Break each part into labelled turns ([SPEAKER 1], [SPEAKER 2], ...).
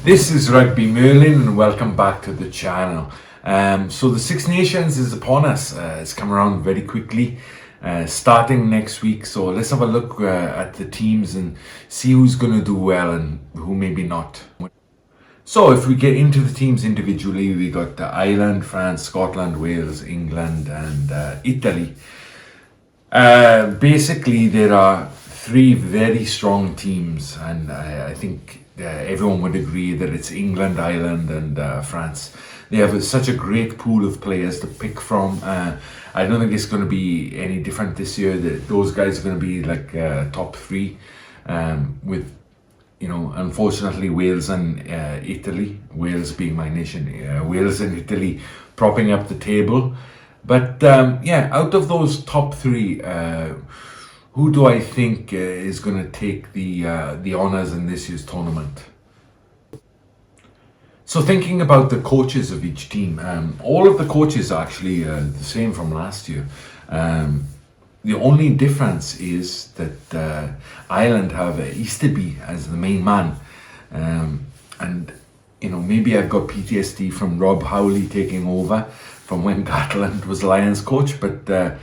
[SPEAKER 1] This is Rugby Merlin and welcome back to the channel. So the Six Nations is upon us. It's come around very quickly, starting next week. So let's have a look at the teams and see who's going to do well and who maybe not. So if we get into the teams individually, we got Ireland, France, Scotland, Wales, England and Italy. Basically there are three very strong teams, and I think everyone would agree that it's England, Ireland and France. They have such a great pool of players to pick from. I don't think it's going to be any different this year. Those guys are going to be like top three, with, you know, unfortunately Wales and Italy, Wales being my nation, Wales and Italy propping up the table. But yeah, out of those top three, who do I think is going to take the honours in this year's tournament? So thinking about the coaches of each team, all of the coaches are actually the same from last year. The only difference is that Ireland have Easterby as the main man, and you know, maybe I've got PTSD from Rob Howley taking over from when Gatland was Lions coach, but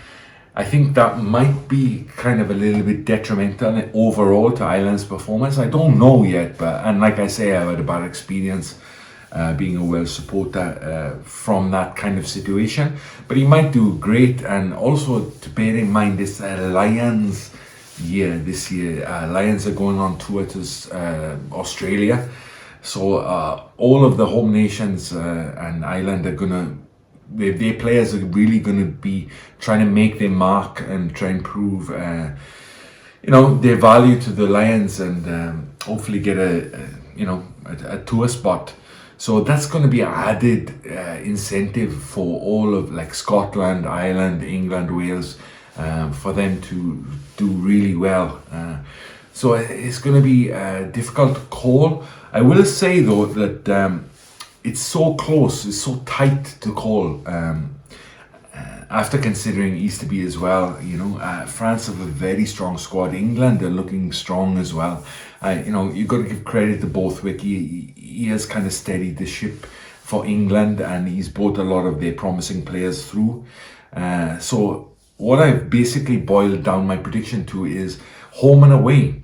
[SPEAKER 1] I think that might be kind of a little bit detrimental overall to Ireland's performance. I don't know yet, and like I say, I've had a bad experience being a Welsh supporter from that kind of situation. But he might do great, and also to bear in mind it's Lions year this year. Lions are going on tour to Australia, so all of the home nations and Ireland are gonna. Their players are really going to be trying to make their mark and try and prove, you know, their value to the Lions, and hopefully get a tour spot. So that's going to be an added incentive for all of like Scotland, Ireland, England, Wales, for them to do really well. So it's going to be a difficult call. I will say though that it's so close, it's so tight to call. After considering Easterby as well, you know, France have a very strong squad. England are looking strong as well. You know, you've got to give credit to Borthwick. He has kind of steadied the ship for England, and he's brought a lot of their promising players through. So what I've basically boiled down my prediction to is home and away.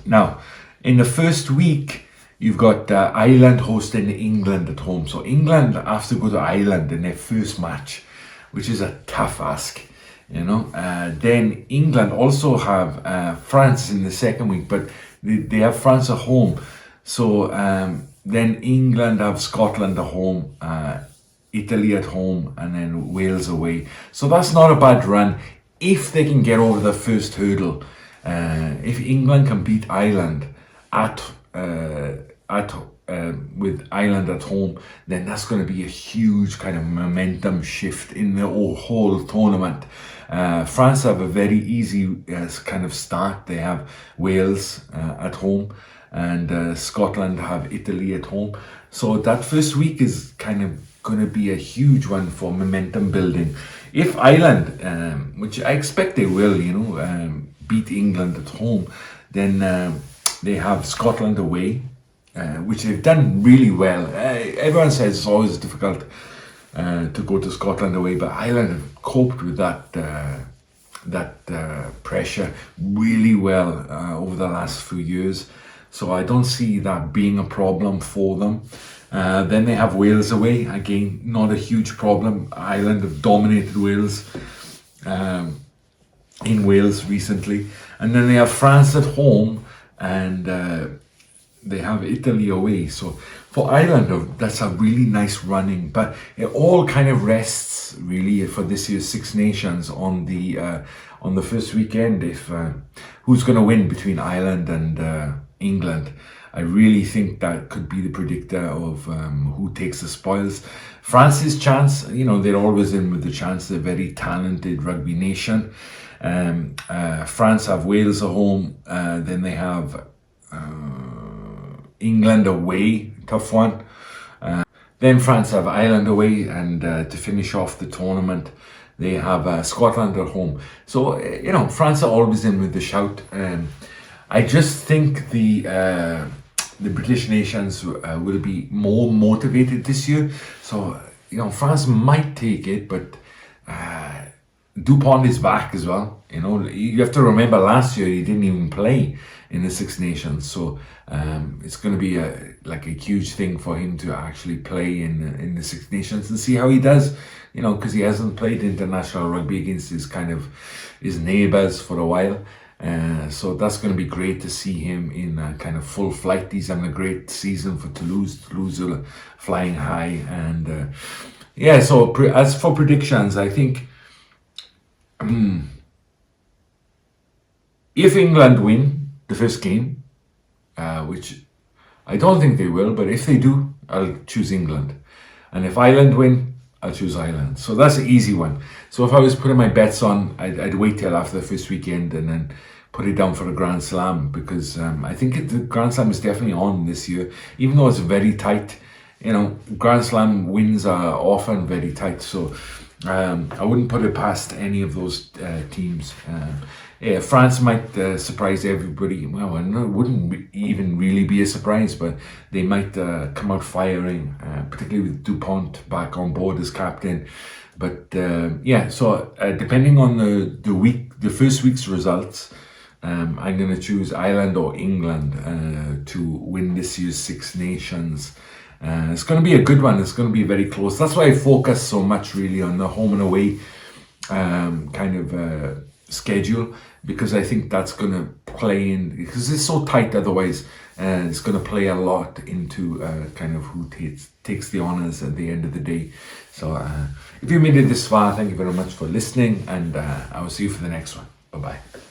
[SPEAKER 1] Now, in the first week, you've got Ireland hosting England at home. So England have to go to Ireland in their first match, which is a tough ask, you know. Then England also have France in the second week, but they have France at home. So then England have Scotland at home, Italy at home, and then Wales away. So that's not a bad run if they can get over the first hurdle. If England can beat Ireland with Ireland at home, then that's going to be a huge kind of momentum shift in the whole tournament. France have a very easy kind of start. They have Wales at home, and Scotland have Italy at home. So that first week is kind of going to be a huge one for momentum building. If Ireland, which I expect they will, you know, beat England at home, then they have Scotland away, which they've done really well. Everyone says it's always difficult to go to Scotland away, but Ireland have coped with that pressure really well over the last few years. So I don't see that being a problem for them. Then they have Wales away. Again, not a huge problem. Ireland have dominated Wales in Wales recently. And then they have France at home, and they have Italy away. So for Ireland, that's a really nice running, but it all kind of rests really for this year's Six Nations on the first weekend. If who's going to win between Ireland and England, I really think that could be the predictor of who takes the spoils. France's chance, you know, they're always in with the chance. They're a very talented rugby nation. France have Wales at home, then they have England away, tough one. Then France have Ireland away, and to finish off the tournament, they have Scotland at home. So, you know, France are always in with the shout. I just think the the British nations will be more motivated this year. So, France might take it, but Dupont is back as well. You have to remember last year he didn't even play in the Six Nations, so it's going to be a huge thing for him to actually play in the Six Nations and see how he does. Because he hasn't played international rugby against his neighbours for a while. So that's going to be great to see him in kind of full flight. He's having a great season for Toulouse. Toulouse are flying high, and So as for predictions, I think. If England win the first game, which I don't think they will, but if they do, I'll choose England. And if Ireland win, I'll choose Ireland. So that's an easy one. So if I was putting my bets on, I'd wait till after the first weekend and then put it down for the Grand Slam, because I think the Grand Slam is definitely on this year, even though it's very tight. Grand Slam wins are often very tight, so I wouldn't put it past any of those teams. France might surprise everybody. Well, it wouldn't even really be a surprise, but they might come out firing, particularly with Dupont back on board as captain. But so depending on the first week's results, I'm going to choose Ireland or England to win this year's Six Nations. It's going to be a good one. It's going to be very close. That's why I focus so much really on the home and away schedule, because I think that's going to play in, because it's so tight otherwise, and it's going to play a lot into who takes the honours at the end of the day. So if you made it this far, thank you very much for listening, and I will see you for the next one. Bye-bye.